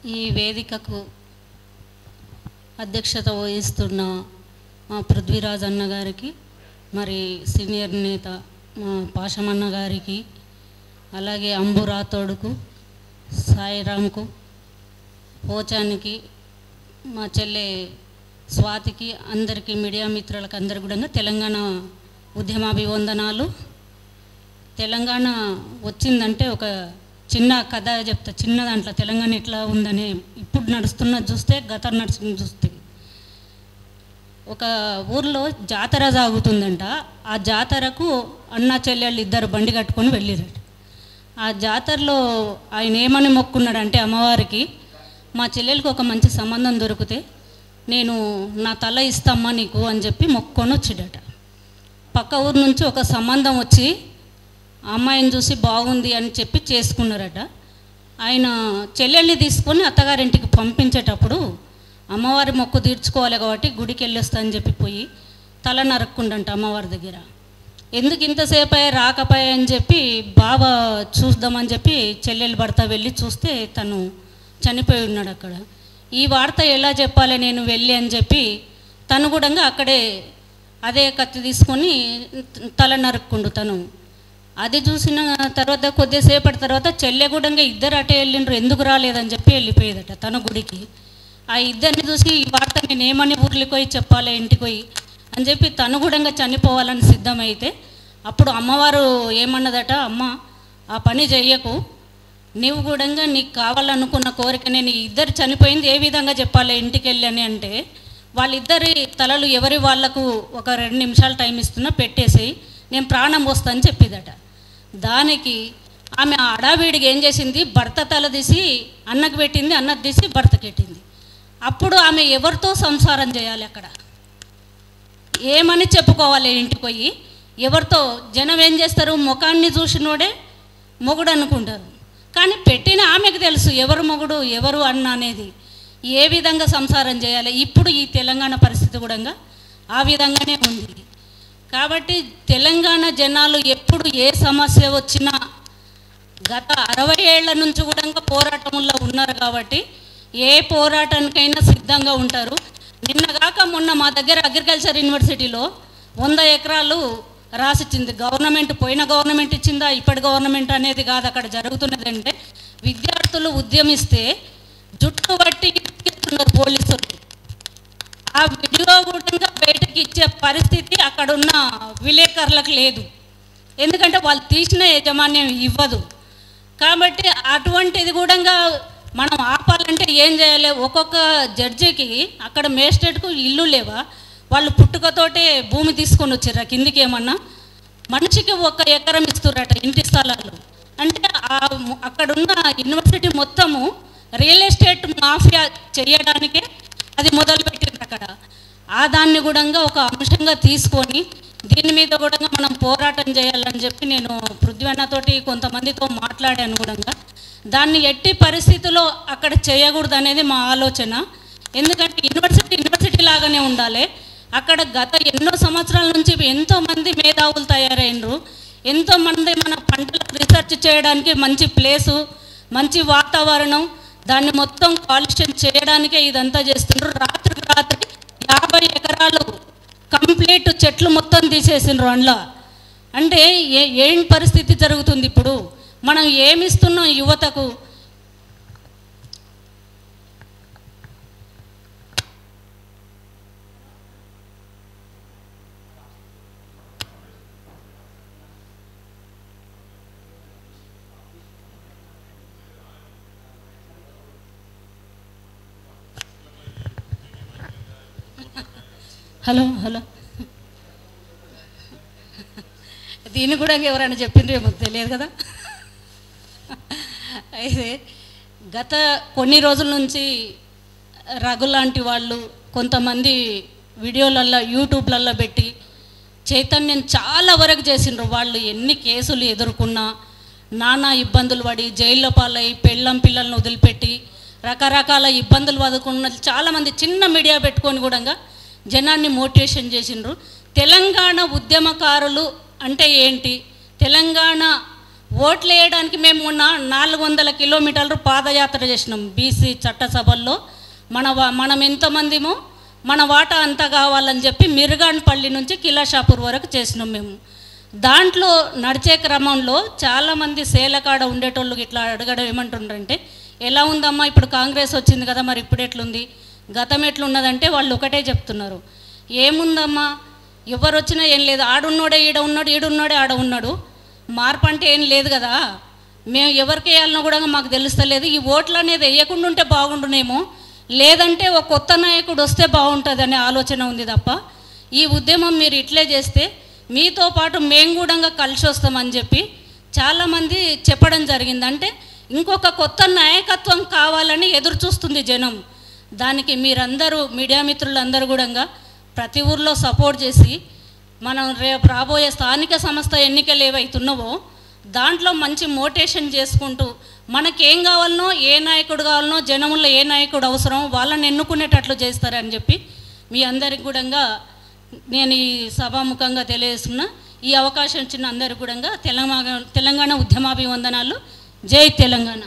ఈ వేదికకు అధ్యక్షత వహిస్తున్న మా పృథ్వీరాజ్ అన్న గారికి, మరి సీనియర్ నేత మా పాషమన్న గారికి, అలాగే అంబు రాథోడ్కు, సాయిరామ్కు, పోచానికి, మా చెల్లె స్వాతికి, అందరికీ మీడియా మిత్రులకు అందరికీ కూడా తెలంగాణ ఉద్యమాభివందనాలు. తెలంగాణ వచ్చిందంటే ఒక చిన్న కథ చెప్తా, చిన్న దాంట్లో తెలంగాణ ఎట్లా ఉందని. ఇప్పుడు నడుస్తున్నది చూస్తే, గతం నడుస్తున్నది చూస్తే, ఒక ఊర్లో జాతర సాగుతుందంట. ఆ జాతరకు అన్న చెల్లెళ్ళు ఇద్దరు బండి కట్టుకొని వెళ్ళిరట. ఆ జాతరలో ఆయన ఏమని మొక్కున్నాడంటే అమ్మవారికి, మా చెల్లెలకు ఒక మంచి సంబంధం దొరికితే నేను నా తల ఇస్తామ్మా నీకు అని చెప్పి మొక్కొని వచ్చిడట. పక్క ఊరు నుంచి ఒక సంబంధం వచ్చి అమ్మాయిని చూసి బాగుంది అని చెప్పి చేసుకున్నారట. ఆయన చెల్లెల్ని తీసుకొని అత్తగారింటికి పంపించేటప్పుడు అమ్మవారి మొక్కు తీర్చుకోవాలి కాబట్టి గుడికి వెళ్ళొస్తా అని చెప్పి పోయి తల నరక్కుండంట అమ్మవారి దగ్గర. ఎందుకు ఇంతసేపు అయ్యా రాకపోయా అని చెప్పి బావ చూద్దామని చెప్పి చెల్లెలు భర్త వెళ్ళి చూస్తే తను చనిపోయి ఉన్నాడు అక్కడ. ఈ వార్త ఎలా చెప్పాలి నేను వెళ్ళి అని చెప్పి తను కూడా అక్కడే అదే కత్తి తీసుకొని తల నరుక్కుండు తను. అది చూసిన తర్వాత కొద్దిసేపటి తర్వాత చెల్లె కూడా ఇద్దరు అటే వెళ్ళిండ్రు, ఎందుకు రాలేదని చెప్పి వెళ్ళిపోయేదట తన గుడికి. ఆ ఇద్దరిని చూసి ఈ వార్త నేను ఏమని ఊర్లోకి పోయి చెప్పాలి ఇంటికి పోయి అని చెప్పి తను కూడా చనిపోవాలని సిద్ధమైతే అప్పుడు అమ్మవారు ఏమన్నదట, అమ్మ ఆ పని చెయ్యకు, నీవు కూడా నీకు కావాలనుకున్న కోరిక నేను ఇద్దరు చనిపోయింది ఏ విధంగా చెప్పాలి ఇంటికి వెళ్ళి అని అంటే, వాళ్ళిద్దరి తలలు ఎవరి వాళ్లకు ఒక 2 నిమిషాలు టైం ఇస్తున్నా పెట్టేసి నేను ప్రాణం పోస్తాను చెప్పిదట. దానికి ఆమె అడావిడికి ఏం చేసింది, భర్త తల తీసి అన్నకు పెట్టింది, అన్నకు తీసి భర్తకి పెట్టింది. అప్పుడు ఆమె ఎవరితో సంసారం చేయాలి, అక్కడ ఏమని చెప్పుకోవాలి ఇంటికి పోయి? ఎవరితో? జనం ఏం చేస్తారు, ముఖాన్ని చూసినోడే మొగుడు అనుకుంటారు. కానీ పెట్టిన ఆమెకు తెలుసు ఎవరు మొగుడు ఎవరు అన్న అనేది, ఏ విధంగా సంసారం చేయాలి. ఇప్పుడు ఈ తెలంగాణ పరిస్థితి కూడా ఆ విధంగానే ఉంది. కాబట్టి తెలంగాణ జనాలు ఎప్పుడు ఏ సమస్య వచ్చినా గత 60 ఏళ్ల నుంచి కూడా పోరాటంలో ఉన్నారు కాబట్టి ఏ పోరాటానికైనా సిద్ధంగా ఉంటారు. నిన్నగాక మొన్న మా దగ్గర అగ్రికల్చర్ యూనివర్సిటీలో 100 ఎకరాలు రాసిచ్చింది గవర్నమెంట్. పోయిన గవర్నమెంట్ ఇచ్చిందా ఇప్పటి గవర్నమెంట్ అనేది కాదు. అక్కడ జరుగుతున్నది అంటే విద్యార్థులు ఉద్యమిస్తే జుట్టు పట్టి ఇస్తున్నారు పోలీసులు. ఆ వీడియో కూడా బయటకి ఇచ్చే పరిస్థితి అక్కడున్న విలేకరులకు లేదు, ఎందుకంటే వాళ్ళు తీసిన యాజమాన్యం ఇవ్వదు. కాబట్టి అటువంటిది కూడా మనం ఆపాలంటే ఏం చేయాలి? ఒక్కొక్క జడ్జికి అక్కడ మేజిస్ట్రేట్కు ఇల్లు లేవా? వాళ్ళు పుట్టుకతోటే భూమి తీసుకొని వచ్చారు కిందికి. ఏమన్నా మనిషికి 1 ఎకరం ఇస్తున్నారట ఇంటి స్థలాలు. అంటే అక్కడున్న యూనివర్సిటీ మొత్తము రియల్ ఎస్టేట్ మాఫియా చేయడానికే అది మొదలుపెట్టింది అక్కడ. ఆ దాన్ని కూడా ఒక అంశంగా తీసుకొని దీని మీద కూడా మనం పోరాటం చేయాలని చెప్పి నేను పృథ్వీన్నతోటి కొంతమందితో మాట్లాడాను కూడా. దాన్ని ఎట్టి పరిస్థితుల్లో అక్కడ చేయకూడదు అనేది మా ఆలోచన. ఎందుకంటే యూనివర్సిటీ లాగానే ఉండాలి. అక్కడ గత ఎన్నో సంవత్సరాల నుంచి ఎంతోమంది మేధావులు తయారైనరు, ఎంతోమంది మన పంటలు రీసెర్చ్ చేయడానికి మంచి ప్లేసు, మంచి వాతావరణం, దాన్ని మొత్తం కాలుష్యం చేయడానికే ఇదంతా చేస్తుండ్రు. రాత్రికి రాత్రి 50 ఎకరాలు కంప్లీట్ చెట్లు మొత్తం తీసేసిండ్రు అందులో. అంటే ఏం పరిస్థితి జరుగుతుంది ఇప్పుడు? మనం ఏమిస్తున్నాం యువతకు? హలో హలో దీన్ని కూడా ఎవరైనా చెప్పిండ్రేమో తెలియదు కదా. అయితే గత కొన్ని రోజుల నుంచి రఘు లాంటి వాళ్ళు కొంతమంది వీడియోలల్లో యూట్యూబ్లలో పెట్టి చైతన్యం చాలా వరకు చేసిండ్రు. వాళ్ళు ఎన్ని కేసులు ఎదుర్కొన్నా, నానా ఇబ్బందులు పడి జైల్లో పాలై పెళ్ళం పిల్లలను వదిలిపెట్టి రకరకాల ఇబ్బందులు వదుకున్న చాలామంది చిన్న మీడియా పెట్టుకొని కూడా జనాన్ని మోటివేషన్ చేసిండ్రు. తెలంగాణ ఉద్యమకారులు అంటే ఏంటి, తెలంగాణ ఓట్లు వేయడానికి మేము మొన్న 400 కిలోమీటర్లు పాదయాత్ర చేసినాం బీసీ చట్టసభల్లో. మనం ఎంతమందిమో మన వాటా అంతా కావాలని చెప్పి మిరుగాన్పల్లి నుంచి కిలాషాపూర్ వరకు చేసినాం మేము. దాంట్లో నడిచే క్రమంలో చాలామంది సేలకాడ ఉండేటోళ్ళు ఇట్లా అడగడం ఏమంటుండ్రంటే, ఎలా ఉందమ్మా ఇప్పుడు కాంగ్రెస్ వచ్చింది కదా, మరి ఇప్పుడు ఎట్లుంది, గతం ఎట్లున్నదంటే వాళ్ళు ఒకటే చెప్తున్నారు, ఏముందమ్మా ఎవరు వచ్చినా ఏం లేదు, ఆడున్నోడే ఈడ ఉన్నాడు, ఈడున్నాడే ఆడ ఉన్నాడు, మార్పు అంటే ఏం లేదు కదా, మేము ఎవరికి వేయాలనో కూడా మాకు తెలుస్తలేదు, ఈ ఓట్లు అనేది వేయకుండా ఉంటే బాగుండునేమో, లేదంటే ఒక కొత్త నాయకుడు వస్తే బాగుంటుంది అనే ఆలోచన ఉంది తప్ప, ఈ ఉద్యమం మీరు ఇట్లే చేస్తే మీతో పాటు మేము కూడా కలిసి వస్తామని చెప్పి చాలామంది చెప్పడం జరిగింది. అంటే ఇంకొక కొత్త నాయకత్వం కావాలని ఎదురు చూస్తుంది జనం. దానికి మీరందరూ మీడియా మిత్రులందరూ కూడా ప్రతి ఊర్లో సపోర్ట్ చేసి మనం రేపు రాబోయే స్థానిక సంస్థ ఎన్నికలు ఏవైతున్నావో దాంట్లో మంచి మోటివేషన్ చేసుకుంటూ మనకేం కావాలనో, ఏ నాయకుడు కావాలనో, జనంలో ఏ నాయకుడు అవసరమో వాళ్ళని ఎన్నుకునేటట్లు చేస్తారని చెప్పి మీ అందరికి కూడా నేను ఈ సభాముఖంగా తెలియజేస్తున్నా. ఈ అవకాశం ఇచ్చిన అందరికీ కూడా తెలంగాణ ఉద్యమాభివందనాలు. జై తెలంగాణ.